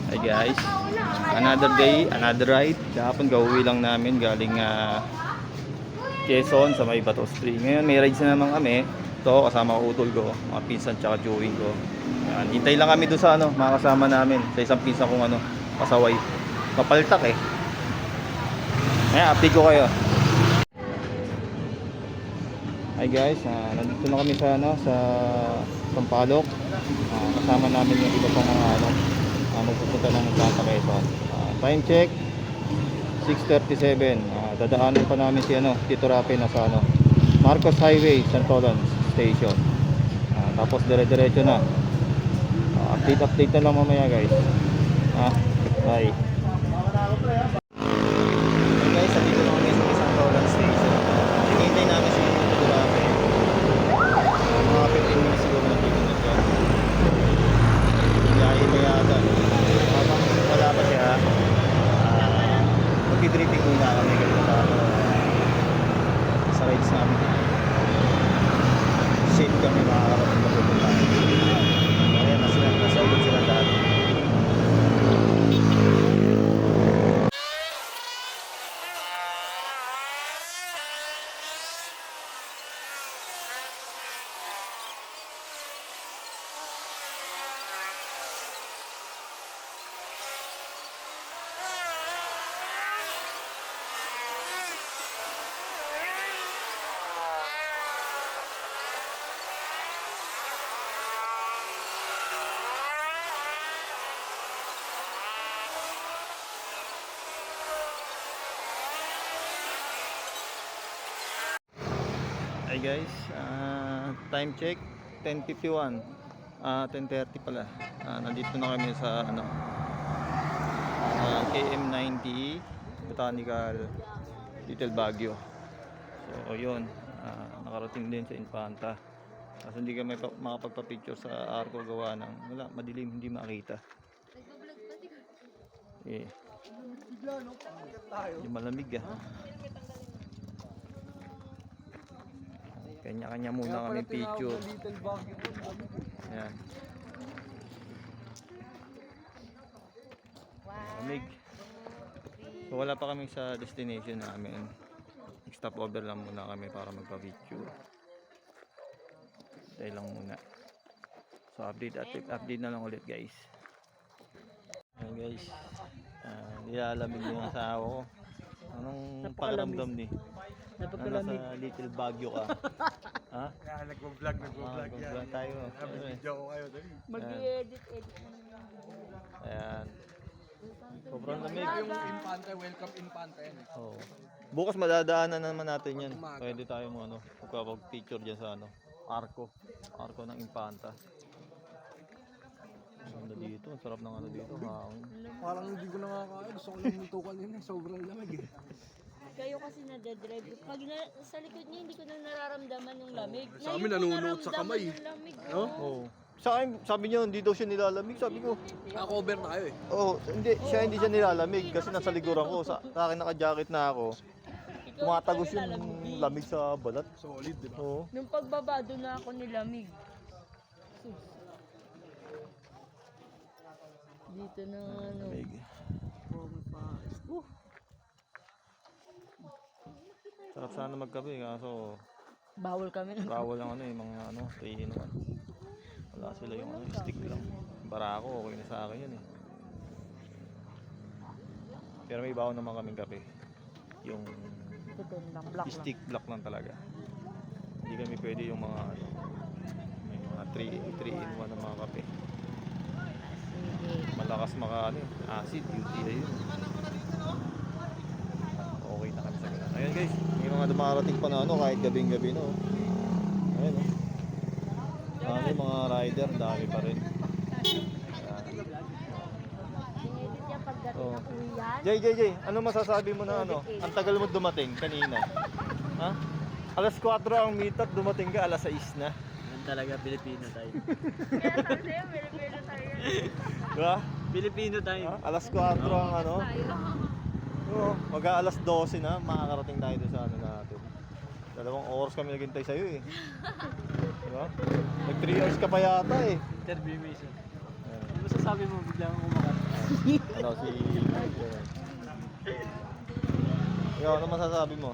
Hi guys, another day, another ride. Kahapon gauwi lang namin galing Quezon sa may Bato Spring. Ngayon may rides na naman kami. Ito kasama ko utol ko, mga pinsan tsaka joey ko. Yan, hintay lang kami doon sa mga kasama namin. Sa isang pinsan kong pasaway. Papaltak eh. Ngayon, update ko kayo. Hi guys, nandito na kami sa Sampaloc. Kasama namin yung iba pang mga magpupunta ng Atlanta Quezon. Time check 6:37. Dadaanan pa namin si Tito Rapi na sa Marcos Highway, Santolan Station. Tapos dire-diretso na. Update na lang mamaya guys. Bye. Hey guys, dito na kami sa Santolan Station. Hinihintay namin si Tito Rapi. Mga 15 minutes siguro na dito na siya. Biyahe pa yata. Habang wala pa siya, magti-drifting muna kami sa rides namin. Safe kami makakarating na pupunta. Ayan, nasa ulit sila dahil. Hi guys, time check 10:51, 10:30 pala. Nandito na kami sa KM90 Botanical Little Baguio. So yun, nakarating din sa Infanta. Kasi hindi kami makapagpa-picture sa arko gawa ng wala, madilim, hindi makita. Hindi malamig Kanya-kanya muna kami picture. Ayan. Lamig. So wala pa kami sa destination namin. Stop over lang muna kami para magpa-picture. Dahil lang muna. So update na lang ulit guys. Ayan guys. Nilalamig yung asawa ko. Anong pakiramdam ni? Nasa Little Baguio ka. Ha? Kaya nagbo-vlog yan. Vlog tayo. Video ko kayo dali. Mag-i-edit Ayan. Sobrang lamig. Yung Infante, welcome Infante. Oh. Bukas madadaanan naman natin yan. Pwede tayo magpapag-picture dyan sa Arco ng Infanta. Ang dito, ang sarap ng dito. Parang hindi ko nakakain. Gusto ko lang mutukan yun. Sobrang lamig Kayo kasi nadadrive. Pag sa likod niya, hindi ko na nararamdaman yung lamig. Sa amin, nanunuot sa kamay. Yung lamig, no? Oh. Sa akin, sabi niyo hindi daw siya nilalamig. Sabi ko, Naka-cover tayo hindi siya nilalamig kasi nasa likuran ko. Sa akin naka-jacket na ako. Tumatagos yung lamig sa balat. Solid, di ba? Oo. Nung pagbaba, doon na ako nilamig. Dito na Lamig. Sarap sana magkape kaso bawal kami ng bawal ang mga 3-in-1. Wala sila yung stick lang. Barako, okay na sa akin yun Pero may baon naman kaming kape. Yung stick black lang talaga. Hindi kami pwede yung mga may mga 3-in-1 na mga kape. Malakas acid, UTI yun. Okay na kami sa ganun. Ayan guys, may mga dumarating pa na kahit gabing-gabi na Ayan Dami mga rider, dami pa rin. Oh. Jay, ano masasabi mo na ang tagal mo dumating kanina? Ha? Alas 4 ang meet up, dumating ka alas 6 na. Yan talaga, Pilipino tayo. Kaya kasi, Pilipino tayo. Diba? Pilipino tayo. Alas 4 ang mag-aalas 12 na, makakarating tayo doon sa natin. 2 oras kami naghintay sa'yo Diba? Nag 3 hours ka pa yata Interview mission. Ano masasabi mo biglang kumakas? Ano si... Ikaw, ano masasabi mo?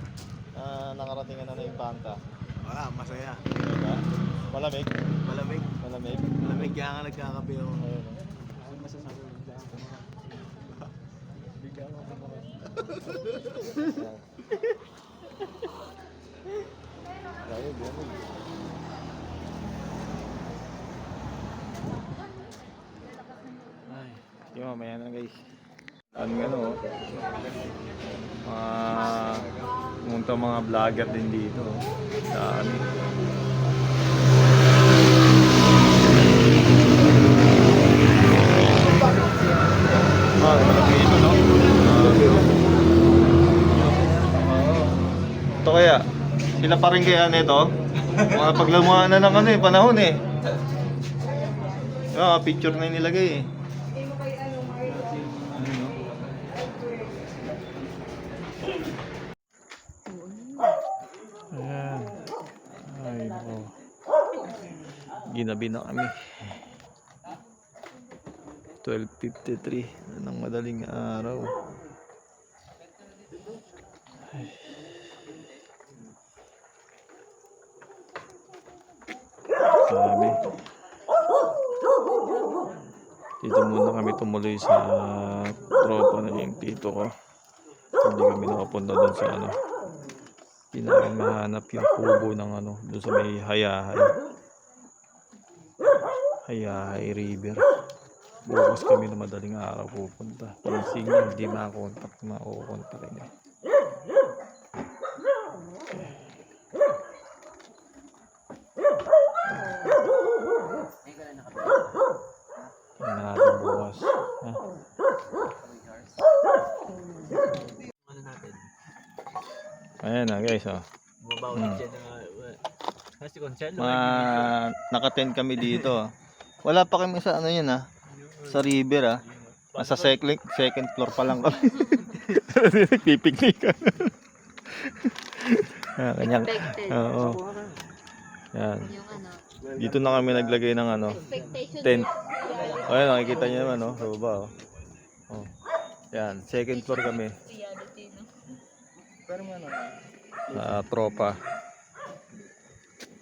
Nakarating ka na ng Infanta. Wala, masaya. Diba? Malamig? Malamig. Malamig? Malamig kaya nga nagkakape ako. Ayun. Ano masasabi mo dyan? Bigla ako kumakain. Lamig, lamig. Ay, yung mamaya na guys. Ano, pumunta mga vlogger din dito. Dami. Malaki ito, no? Ito kaya, sila pa rin kaya nito? Mga paglamuhan na ng ano eh, panahon eh. Picture na yung nilagay eh. Ayan. Ay, nako. Ginabi na kami. 12:53 ng madaling araw. Ay. Sabi. Dito muna kami tumuloy sa tropa na yung tito ko. Hindi kami nakapunta doon sa ano. Hindi namin mahanap yung kubo ng ano, doon sa may Hayahay. Hayahay River. Bukas kami na madaling araw pupunta. Pag signal, hindi makukontak niya. Tingnan natin bukas. Ha? Ano natin? Ayan na guys, oh. Bumabawit dyan na... Kasi Conchelo. Naka-10 kami dito. Ah. Wala pa kami sa ano yun ah. Sa river ah. Nasa second floor pa lang kami. Nagpipiknik. Kanyang. Oo. Yan. Yung ano, Dito na kami naglagay ng ano, expectation tent. Ayan, nakikita niyo naman oh, sa baba oh. Oh. Yan, second floor kami. reality, no? Pero ano? Tropa.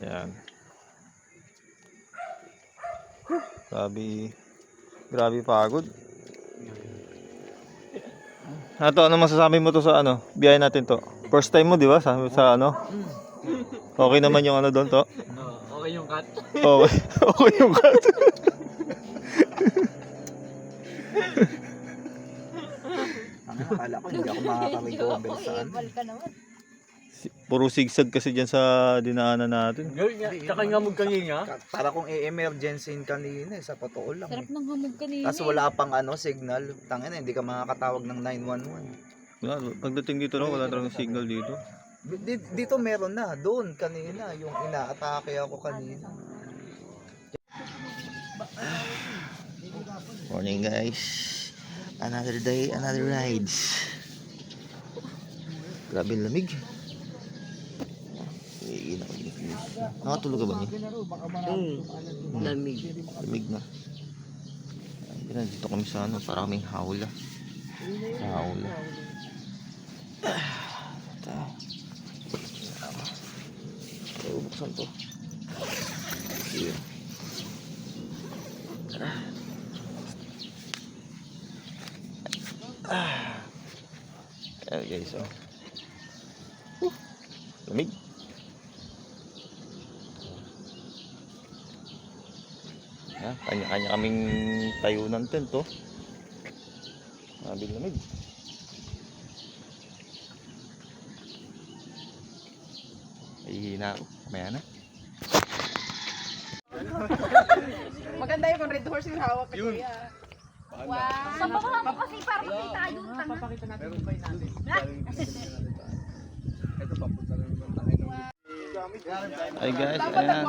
Yan. Grabe pagod. Ano masasabi mo to sa ano? Biyahe natin to. First time mo, di ba? Sa ano? Okay naman yung ano doon to? Okay yung cut. Okay. Okay yung cut. Akala ko hindi ako makaka-recover saan. ka naman. Puro sigsag kasi dyan sa dinaanan natin. Tsaka nga magkanina. Para kung i-emergency kanina sa totoo lang. Sarap ng hamog kanina. Tapos wala pang ano, signal. Tangina, hindi ka makakatawag ng 911. Wala, pagdating dito no, wala talagang signal dito. Dito meron na. Doon kanina, yung inaatake ako kanina. Morning guys. Another day, another rides. Grabe ang lamig. Nakatulog ka ba niya? Lamig. Lamig na. Ayan, dito kami sa ano, para kaming hawla. Sa hawla. Ito. Buksan to. Here. Ayan guys, oh. Lamig. Kanya-kanya kaming tayo ng tent, oh. Sabi lamig. Ihina ako. Kamaya na. Maganda yung kung red horse yung hawak ko. Yun. Wow. Sabakan mo kasi para makita yun. Papakita natin yung bay natin. Ito papunta na yung tayo. Ay guys, ayan.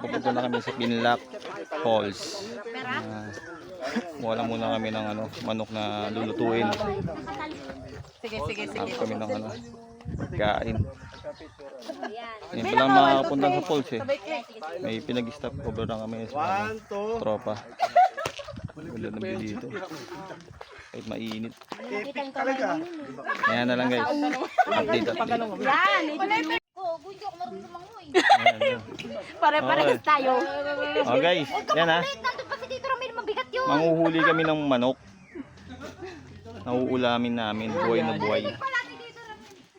Pupunta na kami sa Pinlock Falls. Wala muna kami ng ano, manok na lulutuin. Sige. Tapos kami ng ano, kain. Yan pa lang makapunta sa falls eh. May pinag-stop cover na kami sa ano, tropa. Wala na dito. Kahit mainit. Nakita yung kamay mo yun eh. Ayan na lang guys. Update. Yan, Gundo ako marunong lumangoy. Ayan. Pare-parehas tayo. Oh guys, yan ha. Nandun pa si Tito Ramil, mabigat yun. Manguhuli kami ng manok. Nauulamin namin, buhay na buhay.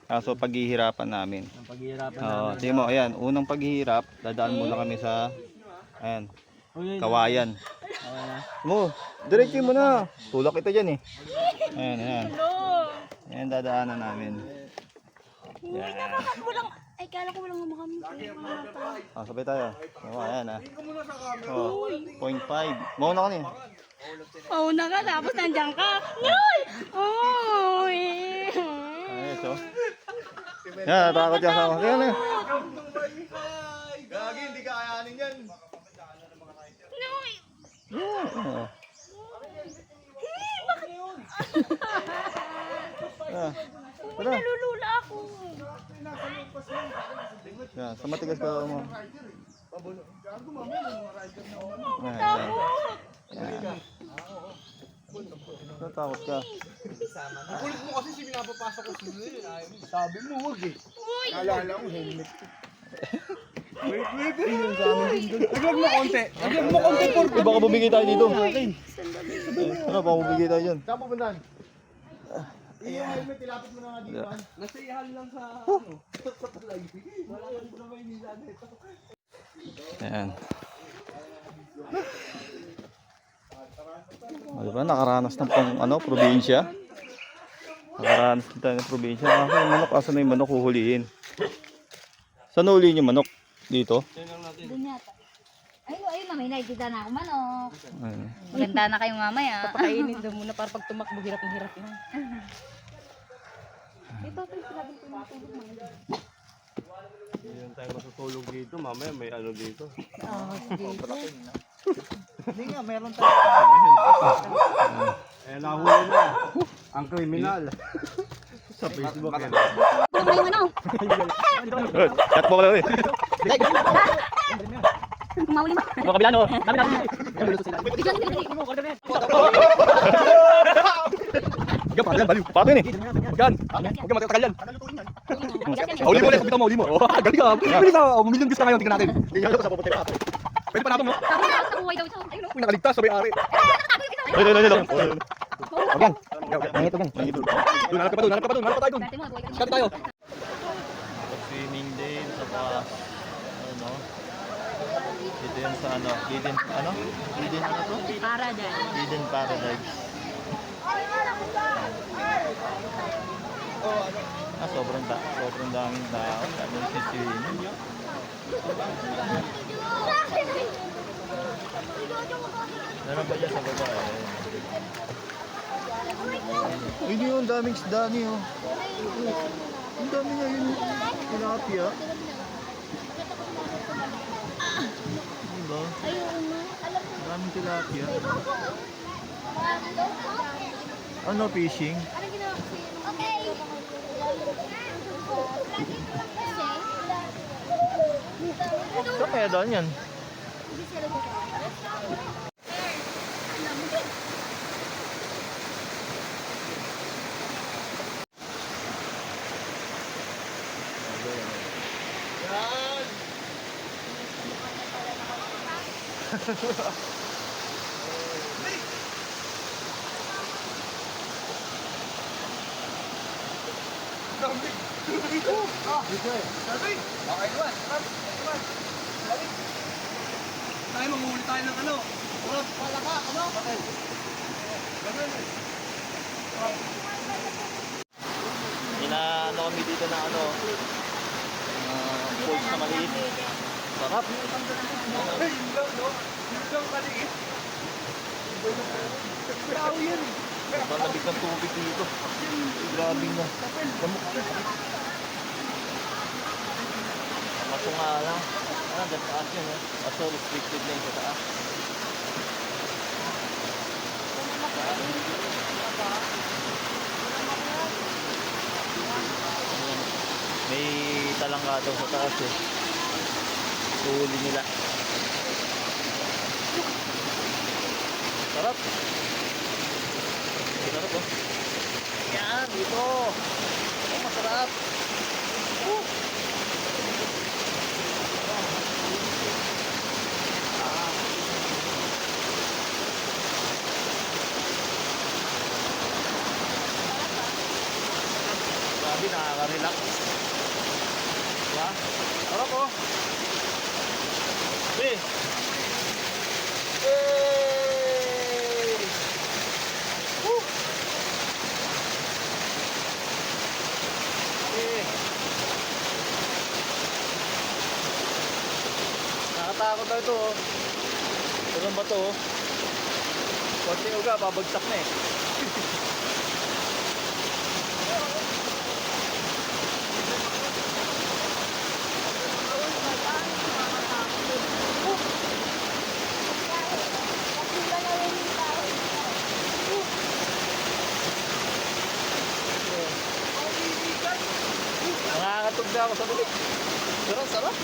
Kaso paghihirapan namin. Ang paghihirapan Oo, tingnan mo, ayan, unang paghihirap, dadaan muna kami sa, ayan, kawayan. Mo, diretso mo na. Tulak kita dyan eh. Ayan, ayan. Ayan, dadaanan namin. Uy, nakakakulang. Ay, kala ko walang kami. Ah, sabay tayo. Oo, ayan ah. Oh, 0.5. Mauna ka niya. Mauna ka, tapos nandiyan ka. Noy! Uy! Ayos oh. Yan, natakot yan sa ako. Yan na. Gagi, hindi kakayanin yan. Noy! Oo. Ah, tara. Nalulula ako. Yan, sa matigas ka mo. Yan. Natakot ka. Kulit mo kasi si pinapapasok ko sa sabi mo, huwag eh. Naalala ko, helmet ko. Wait. Ayun sa amin din doon. Laglag mo konti. Laglag mo konti por. Baka bumigay tayo dito. Tara, baka bumigay tayo dyan. Saan pupuntahan? Yung helmet, ilapit mo na nga dito. Nasa ihal lang sa ano. Sa talay. Wala kang na may nila dito. Ayan. O, diba, nakaranas ng pang, probinsya. Nakaranas din tayo ng probinsya. Ako, yung manok, asan na yung manok huhulihin? Saan nahuli yung manok? Dito? Doon yata. Ayun, mamay, nakikita na ako manok. Ayun. Maganda na kayo mamaya. Papakainin daw muna para pag tumakbo, hirap na hirap na. Ito, sinabi ko na tulog mga. Hindi tayo matutulog dito, mamaya may ano dito. Hindi nga, meron tayo. Eh, nahuli na. Ang kriminal. Sa Facebook yan. Tulog yung ano. Cut mo ka lang eh. Mauli mo. Mga kabila no? Kami natin. Bigyan nila. Ikaw, pato yan, baliw. Pato yan eh. Yan. Huwag ka matatagal yan. Huli mo ulit, bitaw mo, huli mo. Galing ka. Bilis na, million views na ngayon, tingnan natin. Tingnan ko sa pupunta yung pato. Pwede pa natin mo. Tabuhay daw ito. Ayun o. Kung nakaligtas, sabay ari. Ay, Huwag yan. Nangito yan. Nangito. Doon, hanap ka pa doon, hanap ka pa doon, hanap pa tayo doon. Shot tayo. Swimming din sa pa, ano, dito yan sa ano, Eden, ano? Eden ano to? Paradise. Eden Paradise. Ah, sobrang daming tao. Daming si swimming. Meron ba dyan sa baba? Ay, hindi yun. Daming isda niyo. Ang dami niya yun. Tilapia. Diba? Daming tilapia. Ano fishing? Saan kaya daan yan? Tayo, manguhuli tayo ng ano. Palaka, ano? Inaano kami dito na ano, falls na maliit. Sarap. Ay, yun lang, no? Yun lang maliit. Tao yan. Sobrang labig ng tubig dito. Grabe na. Lamok. Kaso nga lang. Ah, dyan taas yun eh. Kaso restricted na yung sa taas. May talangga daw sa taas eh. Tuhuli nila. Sarap. Sarap oh. Yan, dito. Oh, masarap. Woo! Grabe, nakaka-relax. Diba? Sarap oh. Hey! Hey! Woo! Hey! Nakatakot na ito oh. Ito ba ito oh? Konti uga, babagsak na eh. Nakakatog na ako sa balik. Sarap, sarap.